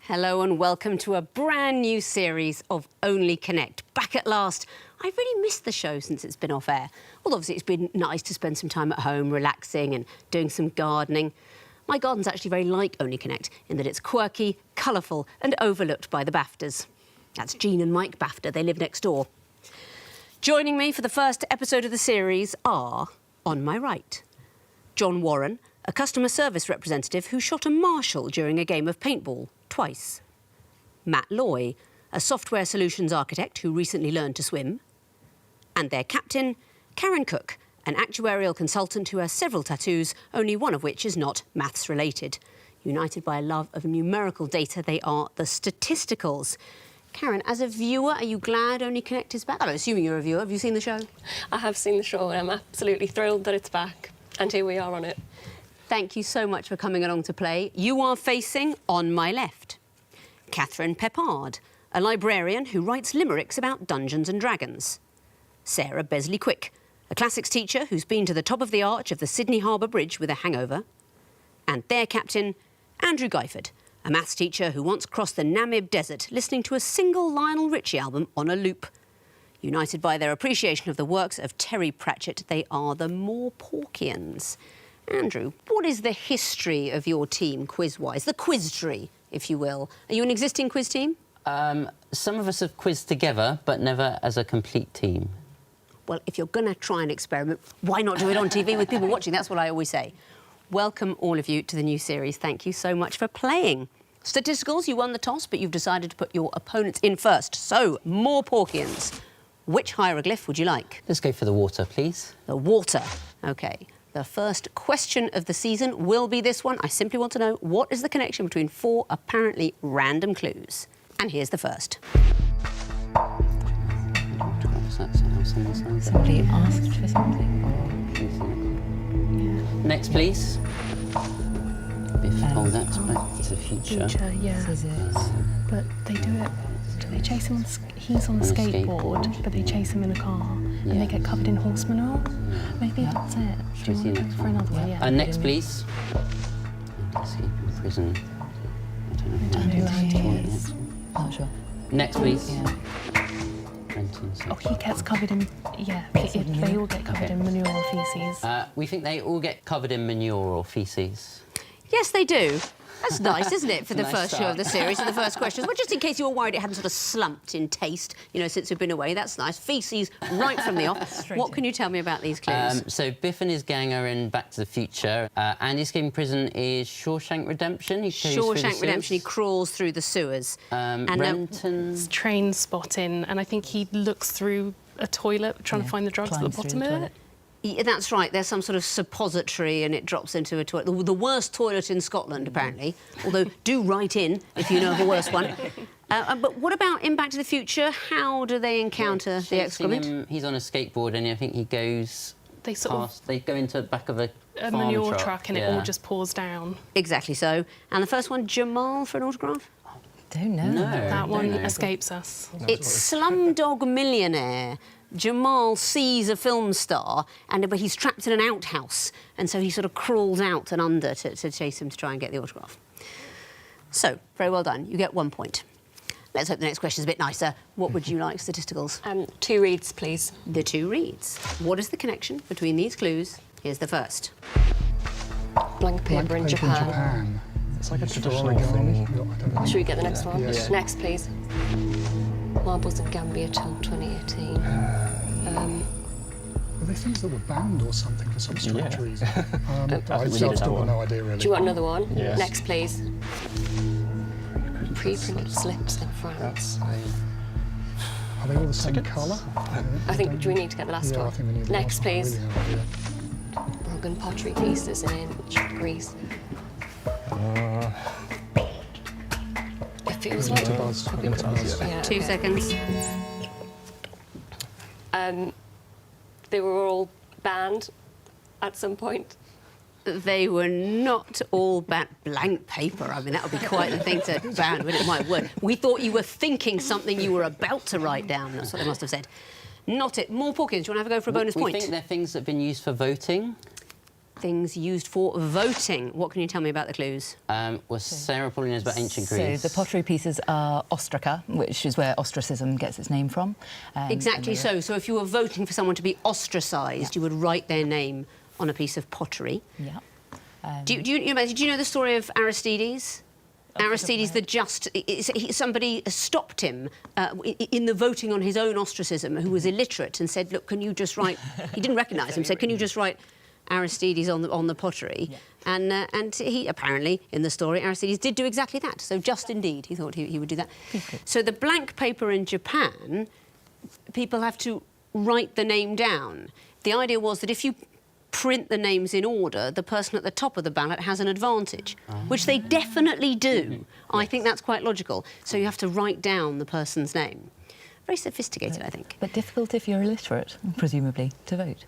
Hello and welcome to a brand new series of Only Connect. Back at last. I've really missed the show since it's been off air. Well, obviously it's been nice to spend some time at home, relaxing and doing some gardening. My garden's actually very like Only Connect in that it's quirky, colourful and overlooked by the BAFTAs. That's Jean and Mike BAFTA. They live next door. Joining me for the first episode of the series are, on my right, John Warren, a customer service representative who shot a marshal during a game of paintball twice. Matt Loy, a software solutions architect who recently learned to swim. And their captain, Karen Cook, an actuarial consultant who has several tattoos, only one of which is not maths related. United by a love of numerical data, they are the Statisticals. Karen, as a viewer, are you glad Only Connect is back? I'm assuming you're a viewer. Have you seen the show? I have seen the show and I'm absolutely thrilled that it's back. And here we are on it. Thank you so much for coming along to play. You are facing, on my left, Catherine Peppard, a librarian who writes limericks about Dungeons and Dragons. Sarah Besley-Quick, a classics teacher who's been to the top of the arch of the Sydney Harbour Bridge with a hangover. And their captain, Andrew Guyford, a maths teacher who once crossed the Namib Desert listening to a single Lionel Richie album on a loop. United by their appreciation of the works of Terry Pratchett, they are the Morporkians. Andrew, what is the history of your team, quiz-wise? The quiz tree, if you will. Are you an existing quiz team? Some of us have quizzed together, but never as a complete team. Well, if you're going to try an experiment, why not do it on TV with people watching? That's what I always say. Welcome, all of you, to the new series. Thank you so much for playing. Statisticals, you won the toss, but you've decided to put your opponents in first. So, Morporkians, which hieroglyph would you like? Let's go for the water, please. The water. OK. The first question of the season will be this one. I simply want to know, what is the connection between four apparently random clues? And here's the first. Somebody asked for something? Yeah. Next, please. Biff, that's Back to the Future. Yeah. Yes. But they do it... Do they chase him on... He's on a skateboard, but they chase him in a car, and they get covered in horse manure. Maybe that's it. Should we see next for one? another one? Yeah. Next, please. Escape in prison. I don't know. Not sure. Next, please. Oh, he gets covered in... Yeah, they all get covered in manure or faeces. We think they all get covered in manure or faeces. Yes, they do. That's nice, isn't it, for the Nice first show of start. the series, and the first questions. Well, just in case you were worried it hadn't sort of slumped in taste, you know, since we've been away. That's nice. Faeces right from the off. What can you tell me about these clues? So Biff and his gang are in Back to the Future. Andy escaping prison is Shawshank Redemption. He goes through the Shawshank Redemption, he sewers. crawls through the sewers. Renton... It's train spotting, and I think he looks through a toilet trying to find the drugs at the bottom of it. Yeah, that's right. There's some sort of suppository and it drops into a toilet. The worst toilet in Scotland, apparently. Although, do write in if you know of a worse one. But what about in Back to the Future? How do they encounter the excrement? He's on a skateboard and I think he goes They go into the back of a farm manure truck and it all just pours down. Exactly so. And the first one, Jamal for an autograph? Don't know. No, That one don't know. escapes us. It's Slumdog Millionaire. Jamal sees a film star, but he's trapped in an outhouse, and so he sort of crawls out and under to chase him to try and get the autograph. So, very well done. You get 1 point. Let's hope the next question's a bit nicer. What would you like, Statisticals? 2 reads, please. The 2 reads. What is the connection between these clues? Here's the first. Blank paper in Japan. It's like a traditional thing. Should we get the next one? Yes. Next, please. Marbles of Gambia till 2018. Were they things that were banned or something for some strange reason? I've we still did that got no idea, really. Do you want another one? Yes. Next, please. Pre-printed slips in France. Are they all the same colour? I think, do we need to get the last Yeah, I one? think we need the Next, last one. I please. really have no idea. Brogan pottery pieces in Greece. It feels like... Yeah, 2 okay. seconds. They were all banned at some point. They were not all blank paper. I mean, that would be quite the thing to ban, but it might work. We thought you were thinking something you were about to write down. That's what they must have said. Not it. Morporkians, do you want to have a go for a bonus point? We think they're things that have been used for voting. Things used for voting. What can you tell me about the clues? Well, Sarah probably knows about ancient Greece. So the pottery pieces are ostraca, which is where ostracism gets its name from. Exactly so. So if you were voting for someone to be ostracised, you would write their name on a piece of pottery. Yeah. Do you know the story of Aristides? Aristides, somebody stopped him in the voting on his own ostracism, who was illiterate, and said, "Look, can you just write?" He didn't recognise him. Said, "Can you just write Aristides on the pottery?" Yeah. And he apparently, in the story, Aristides did do exactly that. So just indeed, he thought he would do that. So the blank paper in Japan, people have to write the name down. The idea was that if you print the names in order, the person at the top of the ballot has an advantage, which they definitely do. I think that's quite logical. So you have to write down the person's name. Very sophisticated, I think. But difficult if you're illiterate, presumably, to vote.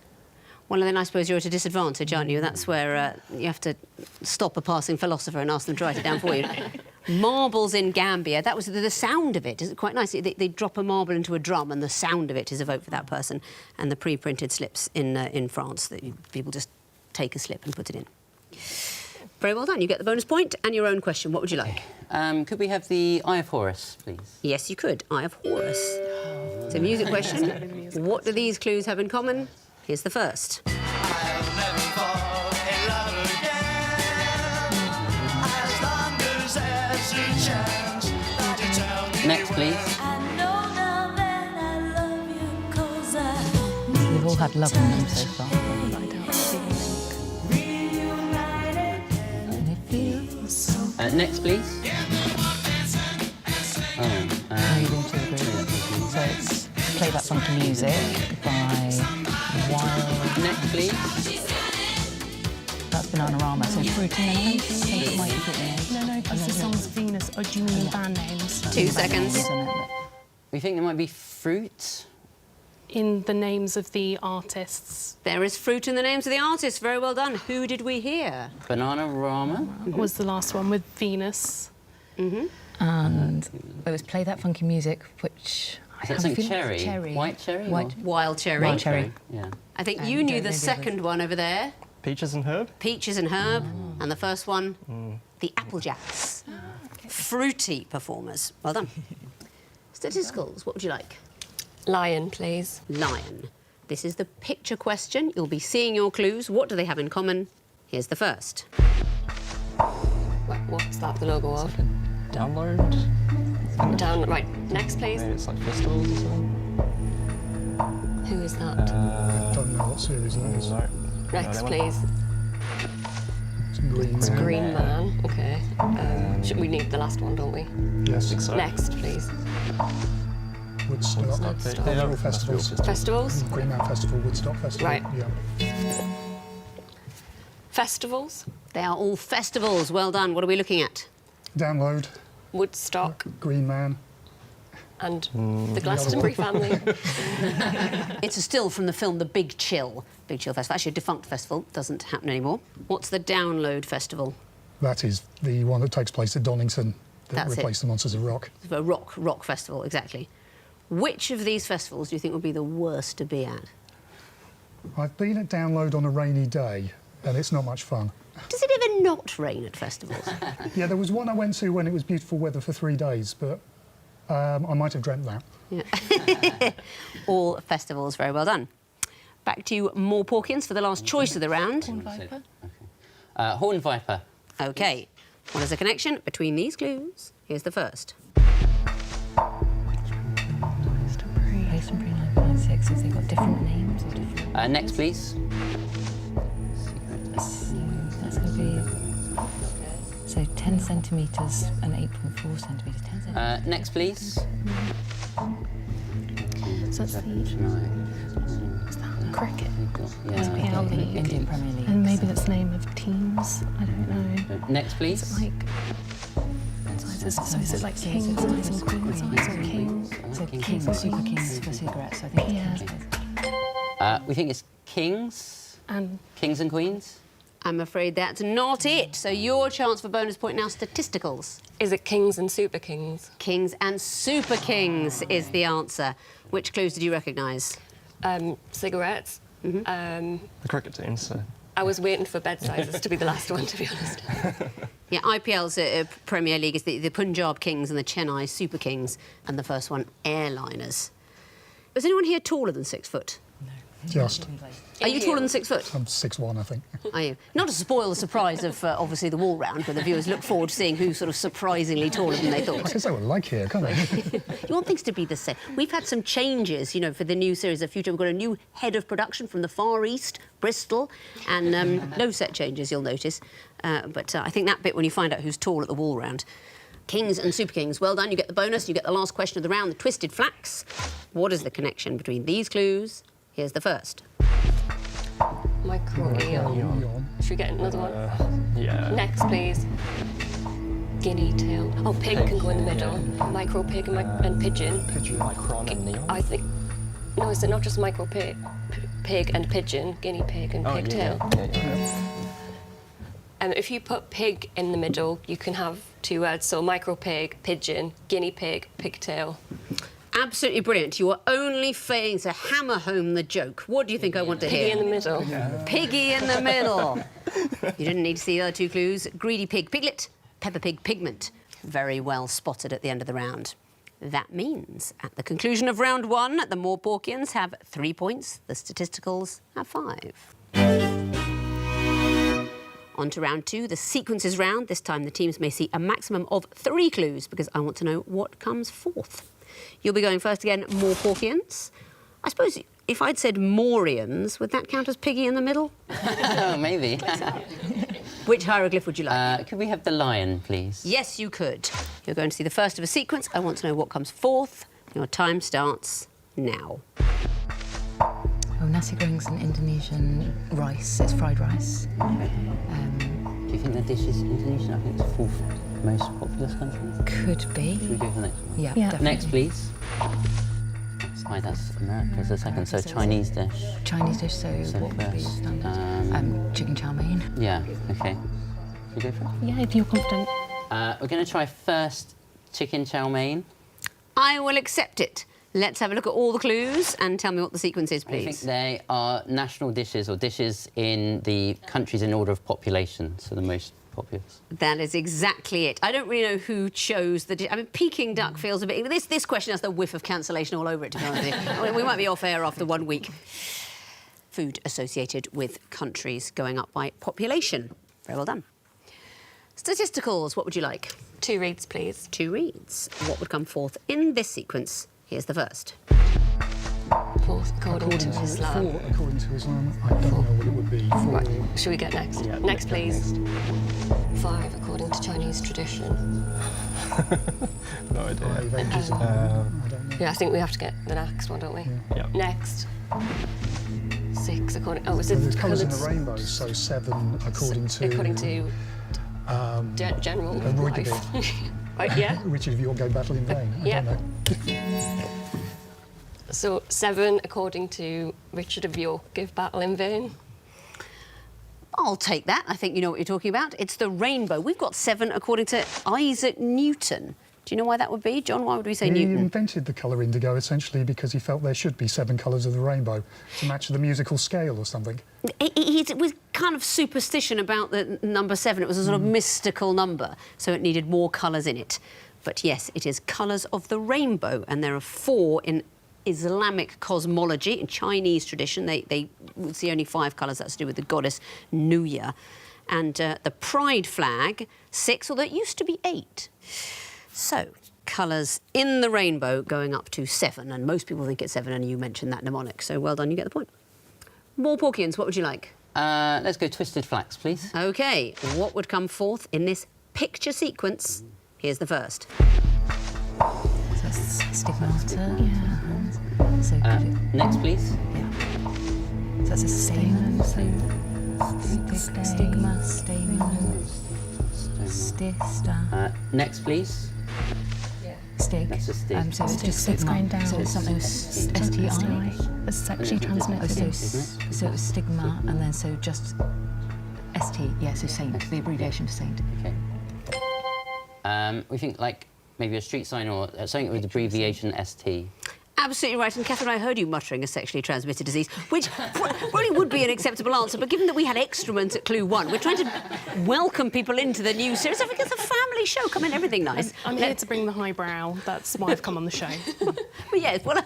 Well, then I suppose you're at a disadvantage, aren't you? That's where you have to stop a passing philosopher and ask them to write it down for you. Marbles in Gambia, that was the sound of it. Is it quite nice? They drop a marble into a drum and the sound of it is a vote for that person. And the pre-printed slips in France, that people just take a slip and put it in. Very well done. You get the bonus point and your own question. What would you like? Could we have the Eye of Horus, please? Yes, you could. Eye of Horus. It's a music question. What do these clues have in common? Here's the first. Next, please. We've all had love in them so far. Next, please. So it's Play That Funky Music by Wild. Next, please. That's Bananarama. So Fruity Melons. I think it might be Fruity Melons. No, because the song's Venus. Or do you mean band names? 2 seconds. We think there might be fruit. In the names of the artists. There is fruit in the names of the artists. Very well done. Who did we hear? Bananarama. Was the last one with Venus. And it was Play That Funky Music, which... Is that cherry? White cherry? Wild cherry. Wild cherry. Yeah. I think you knew the second one over there. Peaches and herb? Peaches and herb. And the first one, the Applejacks. Fruity performers. Well done. Statisticals, what would you like? Lion, please. Lion. This is the picture question. You'll be seeing your clues. What do they have in common? Here's the first. What's that the logo of? Download? Down, right. Next, please. Maybe it's like festivals or something? Who is that? Don't know what series that is. No. Next, please. It's Green. It's Green Man. OK. We need the last one, don't we? Yes. So. Next, please. Woodstock. Woodstock. All festivals. Festivals? Green Man Festival, Woodstock Festival. Right. Yeah. Festivals? They are all festivals. Well done. What are we looking at? Download. Woodstock. Green Man. And the Glastonbury family. It's a still from the film The Big Chill. Big Chill Festival. Actually, a defunct festival. Doesn't happen anymore. What's the Download Festival? That is the one that takes place at Donington that That's replaced the Monsters of Rock. It's a rock festival, exactly. Which of these festivals do you think would be the worst to be at? I've been at Download on a rainy day, and it's not much fun. Does it ever not rain at festivals? Yeah, there was one I went to when it was beautiful weather for 3 days, but I might have dreamt that. Yeah. All festivals, very well done. Back to you, Morporkians, for the last choice of the round. Horn Viper. Horn Viper. OK. What is the connection between these clues? Here's the first. Glastonbury 956, have they got different names or different... Next, please. That's going to be... So 10 centimetres and 8.4 centimetres. 10 centimetres. Next, please. So that's the cricket. Yeah. PL League. Indian Premier League. And maybe that's the name of teams. I don't know. Next, please. Is it like... So is it like King's Eyes and Queen's Eyes or Kings? So Kings, Super Kings for cigarettes, I think. Yeah. We think it's Kings. And Kings and Queens. I'm afraid that's not it. So your chance for bonus point now, Statisticals. Is it Kings and Super Kings? Kings and Super Kings is the answer. Which clues did you recognise? Cigarettes. The cricket teams, so... I was waiting for bed sizes to be the last one, to be honest. Yeah, IPL's Premier League is the Punjab Kings and the Chennai Super Kings, and the first one, Airliners. Is anyone here taller than 6 foot? Just. Are you taller than 6 foot? I'm 6'1", I think. Are you? Not to spoil the surprise of, obviously, the wall round, where the viewers look forward to seeing who's sort of surprisingly taller than they I thought. can say what I like here, can't I? You want things to be the same. We've had some changes, you know, for the new series of Future. We've got a new head of production from the Far East, Bristol, and no set changes, you'll notice. But I think that bit, when you find out who's tall at the wall round. Kings and Super Kings, well done. You get the bonus. You get the last question of the round, the twisted flax. What is the connection between these clues? Here's the first. Micro-eon. Should we get another one? Yeah. Next, please. Guinea tail. Oh, pig can go in the middle. Micro pig and pigeon. Micron and neon. I think. No, is it not just micro pig and pigeon? Guinea pig and pigtail. Yeah. If you put pig in the middle, you can have 2 words. So micro pig, pigeon, guinea pig, pigtail. Absolutely brilliant. You are only failing to hammer home the joke. What do you think I want to Piggy hear? in the middle. Piggy in the middle. You didn't need to see the other 2 clues. Greedy pig, piglet. Pepper pig, pigment. Very well spotted at the end of the round. That means, at the conclusion of round 1, the Morporkians have 3 points. The Statisticals have 5. On to round 2, the sequences round. This time the teams may see a maximum of 3 clues, because I want to know what comes fourth. You'll be going first again, Morporkians. I suppose if I'd said Morians, would that count as piggy in the middle? Oh, maybe. Which hieroglyph would you like? Could we have the lion, please? Yes, you could. You're going to see the first of a sequence. I want to know what comes fourth. Your time starts now. Oh, nasi goreng's an Indonesian rice. It's fried rice. Do you think the dish is Indonesian? I think it's the 4th most populous country. Could be. Should we go for the next one? Yeah, Yeah. definitely. Next, please. Sorry, that's America's the second. So Chinese dish. Chinese dish, so what would be first, standard? Chicken chow mein. Yeah, OK. Should we go for it? Yeah, if you're confident. We're going to try first chicken chow mein. I will accept it. Let's have a look at all the clues and tell me what the sequence is, I think please. they are national dishes or dishes in the countries in order of population, so the most populous. That is exactly it. I don't really know who chose the dish. I mean, Peking duck feels a bit... This question has the whiff of cancellation all over it, to be honest with you. I mean, we might be off air after 1 week. Food associated with countries going up by population. Very well done. Statisticals, what would you like? 2 reads, please. 2 reads. What would come forth in this sequence? Here's the first. 4th according to Islam. 4 according to Islam. I don't know what it would be. 4. Right, should we get next? Yeah, Next, please. 5 according to Chinese tradition. No idea. 5 ages. I don't know. Yeah, I think we have to get the next one, don't we? Yeah. Next. 6 according... Oh, is So it there's colours in the coloured- rainbow, so 7 according to... According to general Roy life. Right, yeah. Richard of York go battle in vain. I Yeah. don't know. So 7 according to Richard of York, give battle in vain. I'll take that. I think you know what you're talking about. It's the rainbow. We've got 7 according to Isaac Newton. Do you know why that would be? John, why would we say He Newton? invented the colour indigo essentially because he felt there should be 7 colours of the rainbow to match the musical scale or something. He was kind of superstition about the number 7. It was a sort of mystical number, so it needed more colours in it. But yes, it is colours of the rainbow, and there are 4 in Islamic cosmology. In Chinese tradition, they would see only 5 colours. That's to do with the goddess Nuya. And the pride flag, 6, although it used to be 8. So, colours in the rainbow going up to 7, and most people think it's 7, and you mentioned that mnemonic, so well done, you get the point. Morporkians, what would you like? Let's go twisted flax, please. OK, what would come forth in this picture sequence? Here's the first. So that's stigmata. Yeah. So could it, Next, please. yeah. So that's a stamen. So stigma, stamen, stista, Next, please. stig. That's a stig. So it's just It's stigma. going down. So it's something with STI. It's sexually Oh, transmitted. so it was stigma, and then so just ST. Yeah, so saint, the abbreviation for saint. Okay. We think like maybe a street sign or something with abbreviation ST. Absolutely right. And Catherine, I heard you muttering a sexually transmitted disease, which probably would be an acceptable answer. But given that we had excrement at clue 1, we're trying to welcome people into the new series. I think it's a family show. Come in, everything nice. I'm here to bring the highbrow. That's why I've come on the show. Well, yes, well...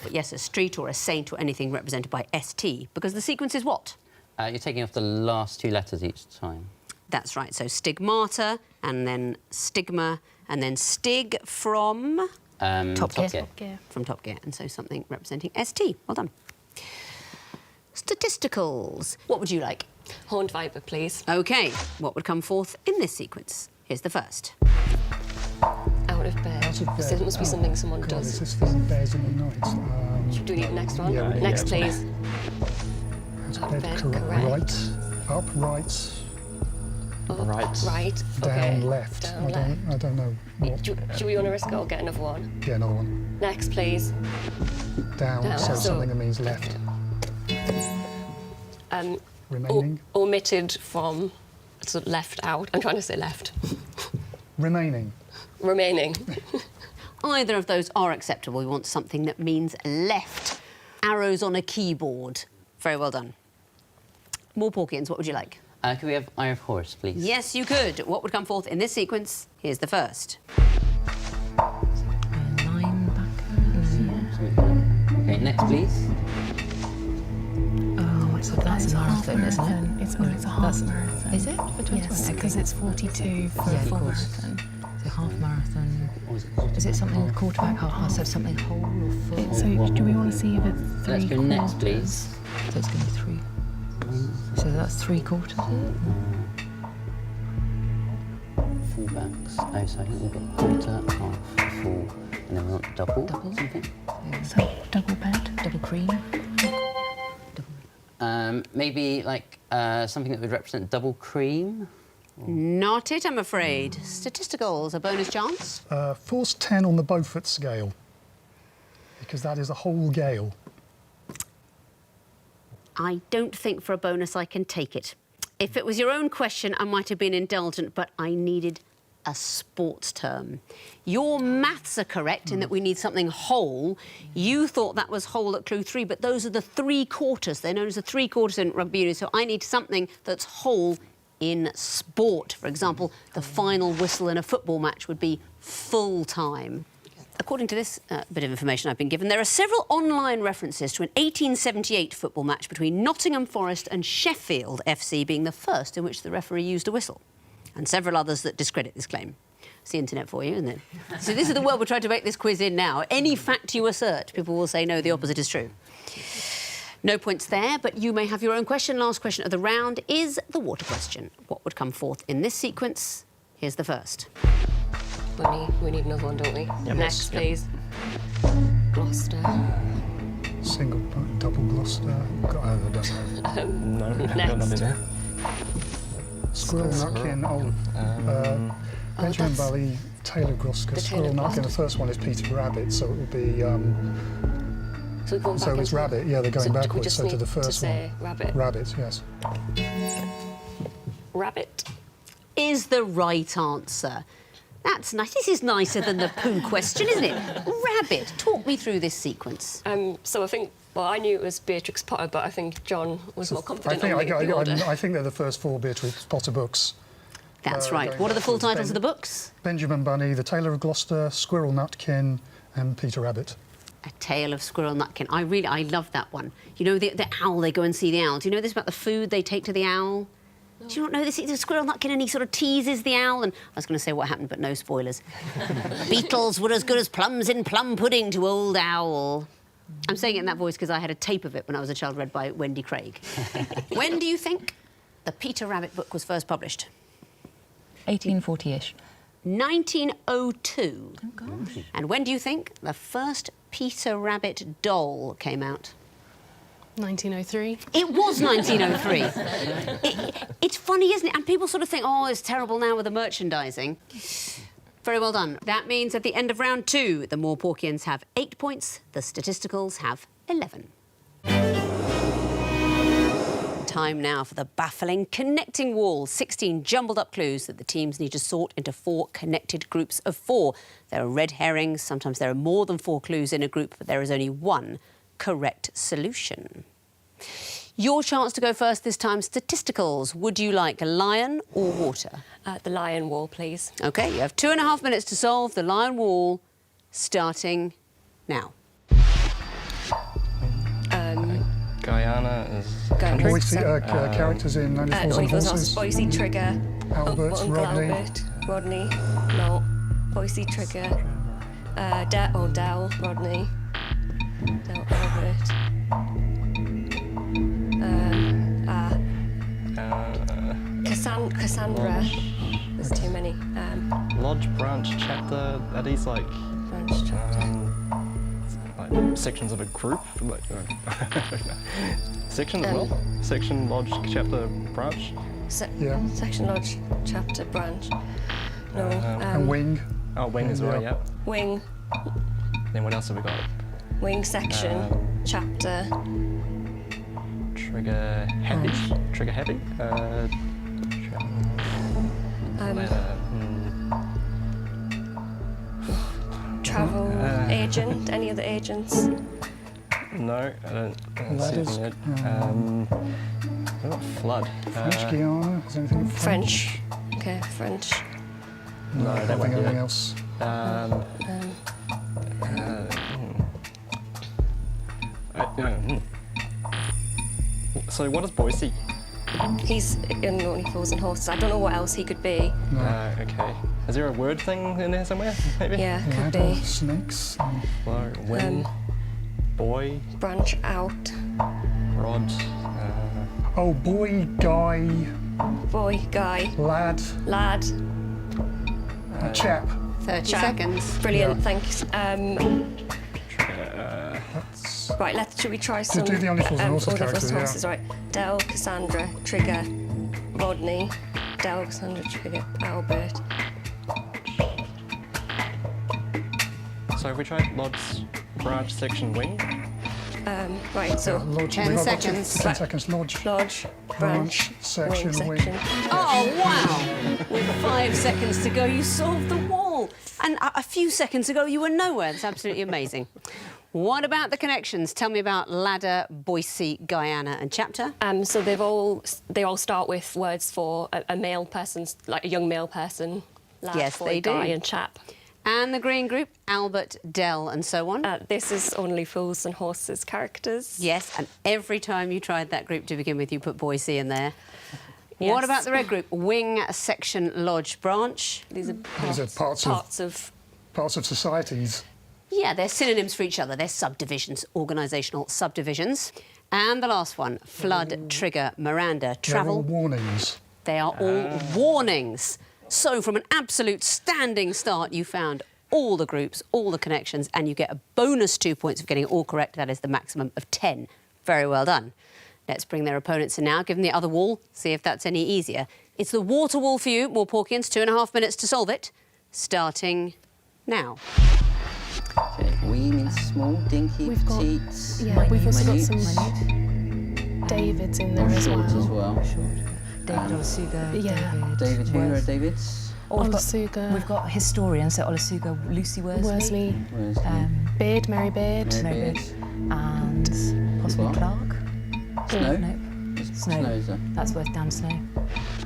But yes, a street or a saint or anything represented by ST, because the sequence is what? You're taking off the last 2 letters each time. That's right. So stigmata, and then stigma, and then stig from... Top Gear. Top Gear. From Top Gear, and so something representing ST. Well done. Statisticals. What would you like? Horned viper, please. OK, what would come forth in this sequence? Here's the first. Out of bed. Out of bed. So it must be something someone God, does. is this film Bears in the Night? Do we need the next one? Yeah, Next, yeah. please. Out of bed, correct. Up, right, Up, Right. Right. down, Okay. left. Down, I left. don't know what. Do we want to risk it or get another one? Yeah, another one. Next, please. Down, Down. so So- something that means left. Remaining. Omitted from, so left out. I'm trying to say left. Remaining. Remaining. Either of those are acceptable. We want something that means left. Arrows on a keyboard. Very well done. Morporkians, what would you like? Could we have Eye of Horse, please? Yes, you could. What would come forth in this sequence? Here's the first. Linebacker. OK, next, please. Oh, so that's a marathon, isn't it? It's a half marathon. Is it? For 21? Yes, because it's 42 for Yeah, a of full course. marathon. So half marathon. Or is it Is it something quarterback, half, so something whole or full? So do we want to see if it's 3 Let's go next, quarters? please. So it's going to be 3. So that's 3/4, is it? Fullbacks. Oh, so I think we've got quarter, half, full, and then we want double. Double? Something. So double bed. Double cream. Maybe like something that would represent double cream. Not it, I'm afraid. Statisticals, a bonus chance. Force 10 on the Beaufort scale, because that is a whole gale. I don't think for a bonus I can take it. If it was your own question, I might have been indulgent, but I needed a sports term. Your maths are correct in that we need something whole. You thought that was whole at clue 3, but those are the 3/4. They're known as the 3/4 in rugby union, so I need something that's whole in sport. For example, the final whistle in a football match would be full time. According to this bit of information I've been given, there are several online references to an 1878 football match between Nottingham Forest and Sheffield FC being the first in which the referee used a whistle, and several others that discredit this claim. It's the internet for you, isn't it? So this is the world we're trying to make this quiz in now. Any fact you assert, people will say, no, the opposite is true. No points there, but you may have your own question. Last question of the round is the water question. What would come forth in this sequence? Here's the first. We need another one, don't we? Yep. Next, please. Gloucester. Single, double Gloucester. I don't know. No, Next. don't have it there. Squirrel Nutkin, Benjamin that's- Valley, Taylor Gloucester, The Squirrel Taylor Nutkin. The Gloucester. first one is Peter Rabbit, so it would be. So we're going back So it's into- Rabbit, yeah, they're going so do we backwards, just so to need the first to say one. Rabbit. Rabbit, yes. Rabbit. Is the right answer. That's nice. This is nicer than the poo question, isn't it? Rabbit, talk me through this sequence. So I think, well, I knew it was Beatrix Potter, but I think John was more confident on the order. I think they're the first 4 Beatrix Potter books. That's right. going What are the full backwards, titles of the books? Benjamin Bunny, The Tailor of Gloucester, Squirrel Nutkin, and Peter Rabbit. A Tale of Squirrel Nutkin. I love that one. You know, the owl, they go and see the owl. Do you know this about the food they take to the owl? No. Do you not know this? It's a Squirrel Nutkin and he sort of teases the owl. And I was going to say what happened, but no spoilers. Beetles were as good as plums in plum pudding to old owl. I'm saying it in that voice because I had a tape of it when I was a child read by Wendy Craig. When do you think the Peter Rabbit book was first published? 1840-ish. 1902. Oh, gosh. And when do you think the first Peter Rabbit doll came out? 1903. It was 1903. It's funny, isn't it? And people sort of think, oh, it's terrible now with the merchandising. Very well done. That means at the end of round 2, the Morporkians have 8 points, the Statisticals have 11. Time now for the baffling connecting wall. 16 jumbled up clues that the teams need to sort into 4 connected groups of 4. There are red herrings. Sometimes there are more than 4 clues in a group, but there is only one correct solution. Your chance to go first this time, Statisticals. Would you like lion or water? The lion wall, please. OK, you have 2.5 minutes to solve the lion wall, starting now. Guyana is Boise, characters in Only Fools and Horses. Boise, Trigger. Albert, Uncle Rodney. Albert, Rodney. No. Boise, Trigger. Dell, Rodney. Dell, Albert. Cassandra. There's too many. Lodge, branch, chapter. Are these like Branch, chapter. like sections of a group? Like, I don't know. Section as well? Section, lodge, chapter, branch? Yeah. Section, lodge, chapter, branch. No. And wing. Oh, wing as well, yeah. Wing. Then what else have we got? Wing, section, chapter. Trigger happy? Trigger happy? Travel, agent. Any other agents? No, I don't see Ladders. it. What about flood? French Guiana. Is there anything French. Okay, French. No, I that don't won't think do anything it. else. So what is Boise? He's in Only Fools and Horses. I don't know what else he could be. Okay. Is there a word thing in there somewhere? Maybe. Yeah, could Ladder, be. snakes. Flow, win, boy, Branch out. rod. Oh, boy, guy, Boy, guy, lad, lad. chap. 30 Chap. seconds. Brilliant, Yeah. thanks. Right, should we try some... do the Only Fools and Horses Only Fools characters, and yeah. Horses, right. Dell, Cassandra, Trigger, Rodney. Dell, Cassandra, Trigger, Albert. So have we tried lodge, branch, section, wing? Right, so Lodge. 10 We've got seconds. 10 seconds. Lodge. lodge, branch, section, wing, wing. section. Oh, wow! With 5 seconds to go, you solved the wall. And a few seconds ago, you were nowhere. That's absolutely amazing. What about the connections? Tell me about ladder, Boise, Guyana and chapter. So they all start with words for a male person, like a young male person. Lad, Yes, boy, they do. guy and chap. And the green group, Albert, Dell and so on. This is Only Fools and Horses characters. Yes, and every time you tried that group to begin with, you put Boise in there. Yes. What about the red group? Wing, section, lodge, branch. These are parts of- Parts of societies. Yeah, they're synonyms for each other. They're subdivisions, organisational subdivisions. And the last one, flood, trigger, Miranda, They're all travel. warnings. They are all warnings. So from an absolute standing start, you found all the groups, all the connections, and you get a bonus 2 points for getting it all correct. That is the maximum of 10. Very well done. Let's bring their opponents in now. Give them the other wall, see if that's any easier. It's the water wall for you, Morporkians. 2.5 minutes to solve it. Starting now. Okay, wee means small, dinky, We've got- petite. Yeah, we've also got minute, some Davids in there as short as well. well. David Olusuga, Yeah. David who or Worth. Davids? Oh, Olusuga. we've got historians, so Olusuga, Lucy Worsley. Worsley. Where's Beard, Mary Beard. Mary Beard. Beard? And possibly What? Clark. Snow? Nope. Snow. Snow's there. That's worth Dan Snow.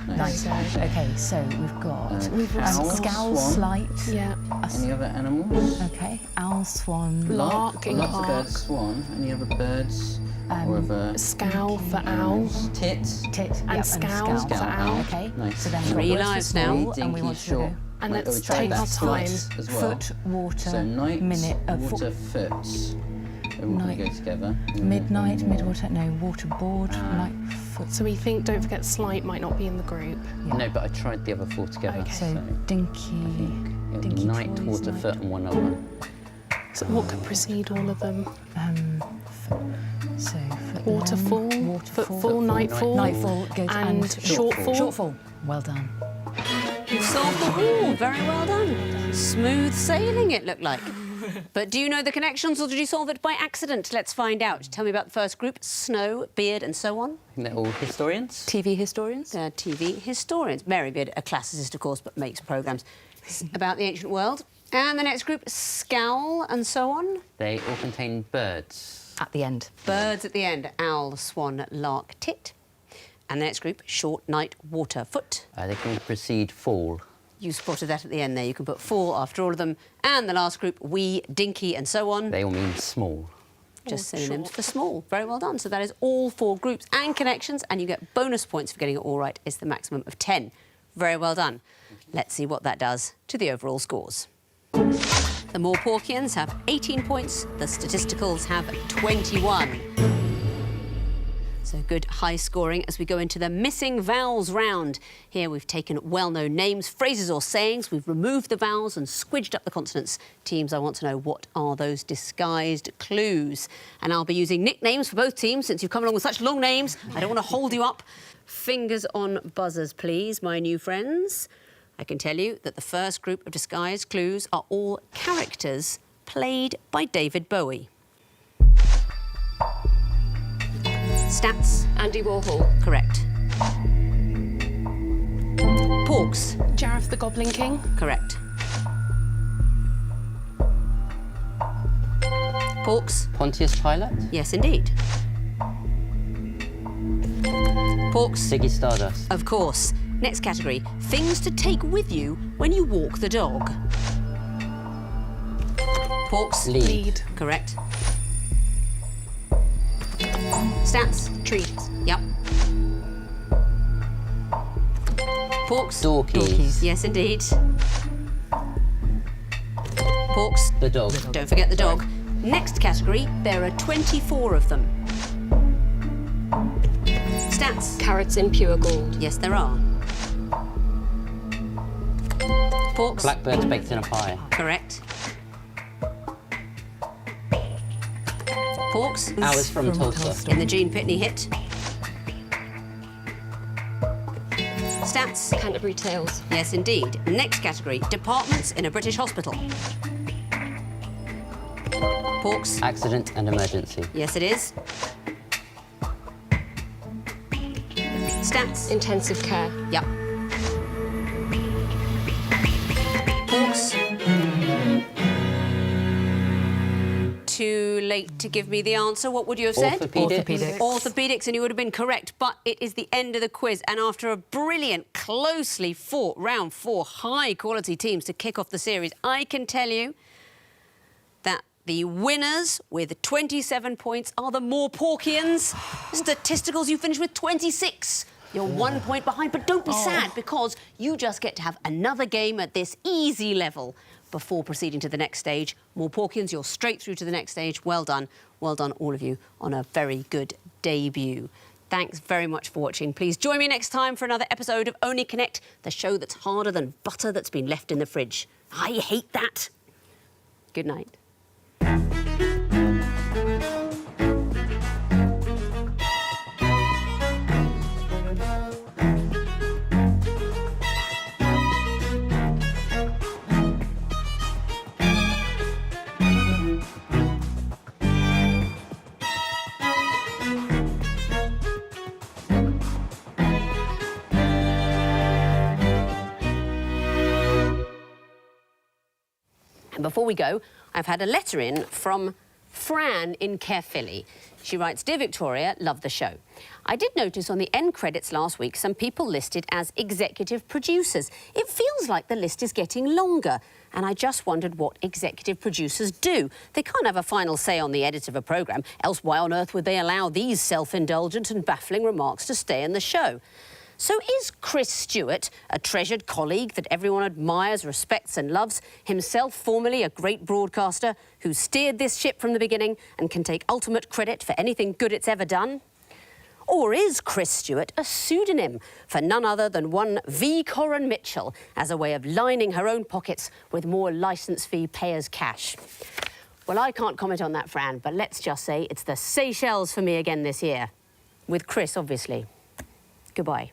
Nice. Okay. Okay, so we've got We've also got Scowl, Swan. Slight. Yeah. Any other animals? Okay, Owl, Swan. Lark in Lots of Clark. birds, swan. Any other birds? Or other Scowl for owl. tits? Tit. And yep, Scowl for owl. Okay, Nice. so then we've got 3 words for lives small, now. Wee, and we dinky, want to short. go And Wait, let's we tried take that. our time. Foot as well. foot, water, So night, minute, water, foot. They're all going to night. go together. midnight, midwater, no, waterboard, night, foot. So we think, don't forget, Slight might not be in the group. No, but I tried the other 4 together. Okay. So dinky, It'll be dinky night, toys, water, night. foot, and one other. So what could precede all of them? Foot. So foot Waterfall, footfall, nightfall, nightfall goes and shortfall. Shortfall. Well done. You've solved the wall. Very well done. Smooth sailing, it looked like. But do you know the connections or did you solve it by accident? Let's find out. Tell me about the first group, Snow, Beard and so on. I think they're all historians. TV historians? They're TV historians. Mary Beard, a classicist, of course, but makes programmes about the ancient world. And the next group, Scowl and so on. They all contain birds. At the end. Birds at the end, owl, swan, lark, tit. And the next group, Short, Night, Water, Foot. They can all precede fall. You spotted that at the end there. You can put fall after all of them. And the last group, Wee, Dinky and so on. They all mean small. Just synonyms for small. Very well done. So that is all 4 groups and connections, and you get bonus points for getting it all right. It's the maximum of 10. Very well done. Let's see what that does to the overall scores. The Morporkians have 18 points. The Statisticals have 21. So good high scoring as we go into the missing vowels round. Here we've taken well-known names, phrases or sayings. We've removed the vowels and squidged up the consonants. Teams, I want to know, what are those disguised clues? And I'll be using nicknames for both teams since you've come along with such long names. I don't want to hold you up. Fingers on buzzers, please, my new friends. I can tell you that the first group of disguised clues are all characters played by David Bowie. Stats. Andy Warhol. Correct. Porks. Jareth the Goblin King. Correct. Porks. Pontius Pilate. Yes, indeed. Porks. Ziggy Stardust. Of course. Next category. Things to take with you when you walk the dog. Porks. Lead. Correct. Stats. Trees. Yep. Porks. Door keys. Yes, indeed. Porks. The dog. Don't forget the dog. Next category, there are 24 of them. Stats. Carrots in pure gold. Yes, there are. Porks. Blackbirds baked in a pie. Correct. Porks. Hours from Tulsa. In the Gene Pitney hit. Stats. Canterbury Tales. Yes, indeed. Next category, departments in a British hospital. Porks. Accident and emergency. Yes, it is. Stats. Intensive care. Yep. Porks. Too late to give me the answer. What would you have said? Orthopedics. Orthopedics, and you would have been correct, but it is the end of the quiz. And after a brilliant, closely fought round 4 high-quality teams to kick off the series, I can tell you that the winners with 27 points are the Morporkians. Statisticals, you finished with 26. You're 1 point behind, but don't be sad because you just get to have another game at this easy level before proceeding to the next stage. Morporkians, you're straight through to the next stage. Well done. Well done, all of you, on a very good debut. Thanks very much for watching. Please join me next time for another episode of Only Connect, the show that's harder than butter that's been left in the fridge. I hate that. Good night. And before we go, I've had a letter in from Fran in Caerphilly. She writes, "Dear Victoria, love the show. I did notice on the end credits last week some people listed as executive producers. It feels like the list is getting longer, and I just wondered what executive producers do. They can't have a final say on the edit of a programme, else why on earth would they allow these self-indulgent and baffling remarks to stay in the show? So is Chris Stewart a treasured colleague that everyone admires, respects and loves, himself formerly a great broadcaster who steered this ship from the beginning and can take ultimate credit for anything good it's ever done? Or is Chris Stewart a pseudonym for none other than one Victoria Coren Mitchell as a way of lining her own pockets with more licence fee payers' cash? Well, I can't comment on that, Fran, but let's just say it's the Seychelles for me again this year. With Chris, obviously. Goodbye.